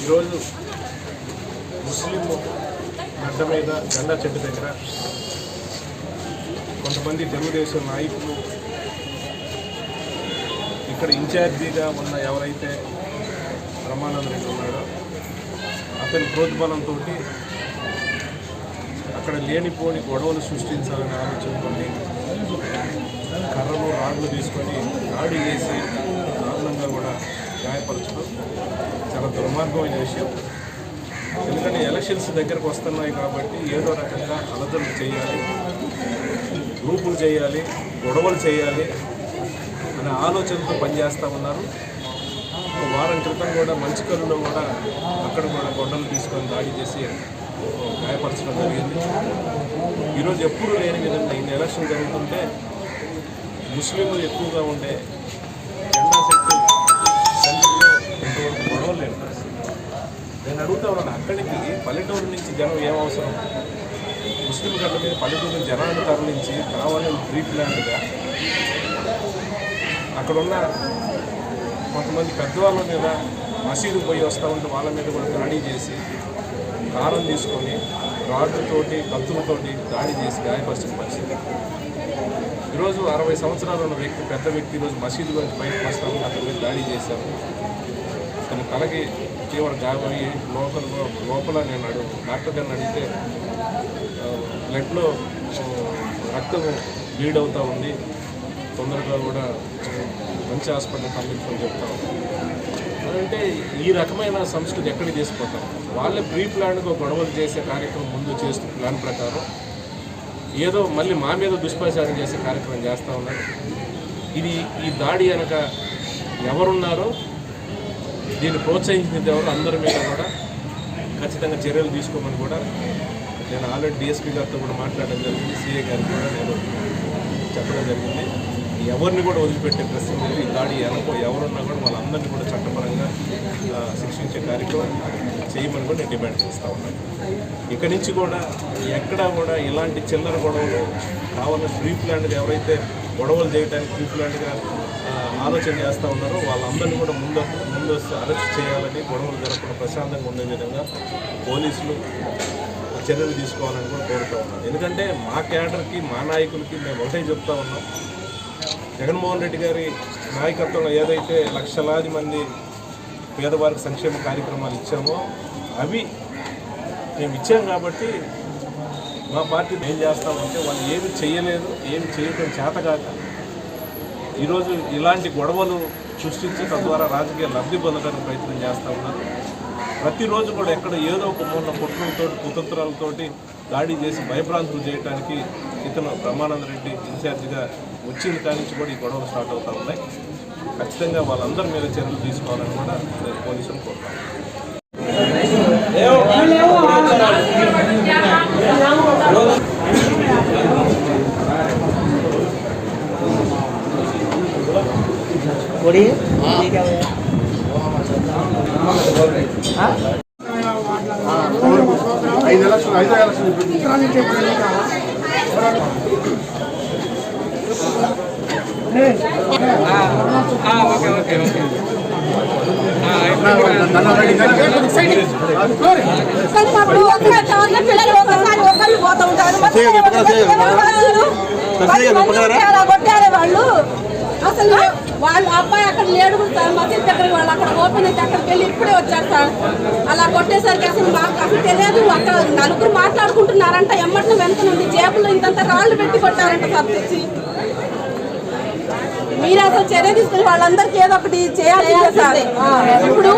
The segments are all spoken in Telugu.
ఈరోజు ముస్లిం గడ్డ మీద జెండా చెట్టు దగ్గర కొంతమంది తెలుగుదేశం నాయకులు ఇక్కడ ఇన్ఛార్జిగా ఉన్న ఎవరైతే బ్రహ్మానంద రెడ్డి ఉన్నాడో అతని ప్రోద్బలంతో అక్కడ లేనిపోని గొడవలు సృష్టించాలనే ఆలోచనతో కర్రలు రాళ్ళు తీసుకొని దాడి చేసి దారుణంగా కూడా గాయపరచడం చాలా దుర్మార్గమైన విషయం. ఎందుకంటే ఎలక్షన్స్ దగ్గరకు వస్తున్నాయి కాబట్టి ఏదో రకంగా అలజడులు చేయాలి, గ్రూపులు చేయాలి, గొడవలు చేయాలి అనే ఆలోచనతో పనిచేస్తూ ఉన్నారు. ఒక వారం క్రితం కూడా మంచికల్లులో కూడా అక్కడ కూడా గొడవలు తీసుకొని దాడి చేసి గాయపరచడం జరిగింది. ఈరోజు ఎప్పుడూ లేని విధంగా ఇన్ని ఎలక్షన్ జరుగుతుంటే ముస్లింలు ఎక్కువగా ఉండే జెండా సెట్టు సెంటర్లో ఇంతవరకు గొడవలు లేని పరిస్థితి. నేను అడుగుతా ఉన్నాను, అక్కడికి పల్లెటూరు నుంచి జనం ఏమవసరం? ముస్లిం గడ్డ మీద పల్లెటూరు జనాన్ని తరలించి కావాలని ప్రీ ప్లాన్డ్గా అక్కడున్న కొంతమంది పెద్దవాళ్ళ మీద మసీదు పోయి వస్తూ ఉంటే వాళ్ళ మీద కూడా దాడి చేసి కారం తీసుకొని రాడ్లతోటి కత్తులతోటి దాడి చేసి గాయపరిచిన పరిస్థితి. ఈరోజు 60 సంవత్సరాలు ఉన్న వ్యక్తి, పెద్ద వ్యక్తి ఈరోజు మసీదు గురించి బయటకు వస్తాము, అతని మీద దాడి చేశాము. తన తలకి తీవ్ర గాయమయ్యి లోపల నేను డాక్టర్ గారిని అడిగితే బ్లడ్లో రక్తం బ్లీడ్ అవుతూ ఉంది, తొందరగా కూడా మంచి హాస్పిటల్ పంపించమని చెప్తాం. అంటే ఈ రకమైన సంస్కృతి ఎక్కడికి తీసుకుపోతాం? వాళ్ళే ప్రీ ప్లాన్గా గొడవలు చేసే కార్యక్రమం ముందు చేస్తూ ప్లాన్ ప్రకారం ఏదో మళ్ళీ మా మీద దుష్ప్రచారం చేసే కార్యక్రమం చేస్తూ ఉన్నారు. ఈ దాడి వెనక ఎవరున్నారో, దీన్ని ప్రోత్సహించింది ఎవరు, అందరి మీద కూడా ఖచ్చితంగా చర్యలు తీసుకోమని కూడా నేను ఆల్రెడీ డిఎస్పీ గారితో కూడా మాట్లాడడం జరిగింది, సిఐ గారికి కూడా నేను చెప్పడం జరిగింది. ఎవరిని కూడా వదిలిపెట్టే ప్రశ్న లేదు. ఈ దాడి ఎవరున్నా కూడా వాళ్ళందరినీ కూడా చట్టపరంగా శిక్షించే కార్యక్రమం చేయమని కూడా నేను డిమాండ్ చేస్తూ ఉన్నాను. ఇక్కడి నుంచి కూడా ఎక్కడా కూడా ఇలాంటి చిల్లర గొడవలు కావాలని ప్రీ ప్లాన్డ్గా ఎవరైతే గొడవలు చేయడానికి ప్రీ ప్లాన్డ్గా ఆలోచన చేస్తూ ఉన్నారో వాళ్ళందరినీ కూడా ముందు అరెస్ట్ చేయాలని, గొడవలు జరగకుండా ప్రశాంతంగా ఉండే విధంగా పోలీసులు చర్యలు తీసుకోవాలని కూడా కోరుతూ ఉన్నాను. ఎందుకంటే మా క్యాడర్కి, మా నాయకులకి మేము ఒకటే చెప్తా ఉన్నాం, జగన్మోహన్ రెడ్డి గారి నాయకత్వంలో ఏదైతే లక్షలాది మంది పేదవారికి సంక్షేమ కార్యక్రమాలు ఇచ్చామో అవి మేము ఇచ్చాం కాబట్టి మా పార్టీ ఏం చేస్తామంటే వాళ్ళు ఏమి చేయలేదు, ఏమి చేయడం చేతగాక ఈరోజు ఇలాంటి గొడవలు సృష్టించి తద్వారా రాజకీయ లబ్ధి పొందడానికి ప్రయత్నం చేస్తూ ఉన్నారు. ప్రతిరోజు కూడా ఎక్కడ ఏదో ఒక మూల కుట్రలతో కుతంత్రాలతోటి దాడి చేసి భయభ్రాంతులు చేయడానికి ఇతను బ్రహ్మానంద రెడ్డి ఇన్ఛార్జిగా వచ్చిన కాడి నుంచి కూడా ఈ గొడవలు స్టార్ట్ అవుతూ ఉన్నాయి. ఖచ్చితంగా వాళ్ళందరి మీద చర్యలు తీసుకోవాలని కూడా నేను పోలీసులు కోరుతాను. అసలు వాళ్ళు అబ్బాయి అక్కడ లేడు సార్, మసీద్ దగ్గర వాళ్ళు అక్కడ ఓపెన్ అయితే అక్కడికి వెళ్ళి ఇప్పుడే వచ్చారు సార్. అలా కొట్టేసరికి అసలు మాకు అసలు తెలియదు. అక్కడ నలుగురు మాట్లాడుకుంటున్నారంట, ఎమ్మటిన వెనుకనుంది జేబులో ఇంతంత రాళ్ళు పెట్టి కొట్టారంట సార్ తెచ్చి. మీరు అసలు చర్య తీసుకుని వాళ్ళందరికీ ఏదో ఒకటి చేయాలి సార్. ఇప్పుడు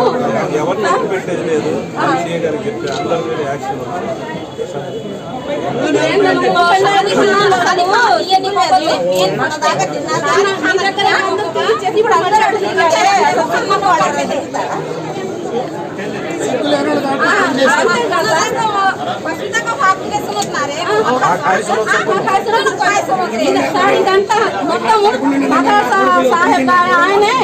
ఇదంతా మొత్తం సాహెబ్ ఆయనే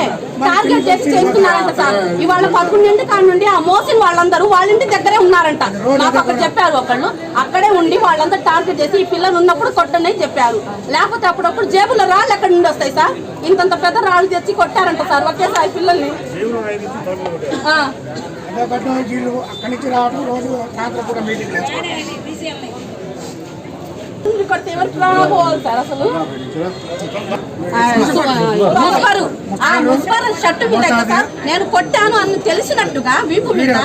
టార్గెట్ చేసి చేస్తున్నారంట సార్. ఇవాళ 11 కాడ నుండి ఆ మోసిన వాళ్ళందరూ వాళ్ళ ఇంటి దగ్గరే ఉన్నారంట. నాకు అక్కడ చెప్పారు ఒకళ్ళు, అక్కడే ఉండి వాళ్ళంతా టార్గెట్ చేసి ఈ పిల్లలు ఉన్నప్పుడు కొట్టండి చెప్పారు. లేకపోతే అప్పుడప్పుడు జేబులో రాళ్ళు ఎక్కడి నుండి వస్తాయి సార్? ఇంతంత పెద్ద రాళ్ళు తెచ్చి కొట్టారంట సార్ ఒకేసారి పిల్లల్ని. అక్కడి నుంచి రావడం రోజు సాయంత్రం కూడా మీటింగ్ కొడితే ఎవరికి రాబోవాలి సార్ అసలు? మున్సిపల్ షర్టు మీద సార్ నేను కొట్టాను అని తెలిసినట్టుగా వీపు మీద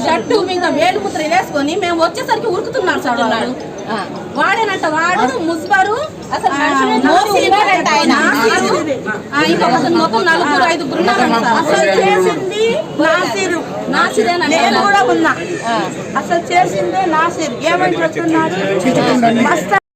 షర్టు మీద వేలు ముద్ర వేసుకొని మేము వచ్చేసరికి ఉరుకుతున్నాడు సార్ వాడు. వాడేనంట వాడు మున్సిపరు అసలు మొత్తం 4-5 అసలు చేసింది నాసిర్. అసలు చేసిందే నాసిర్. ఏమని చెప్తున్నారు?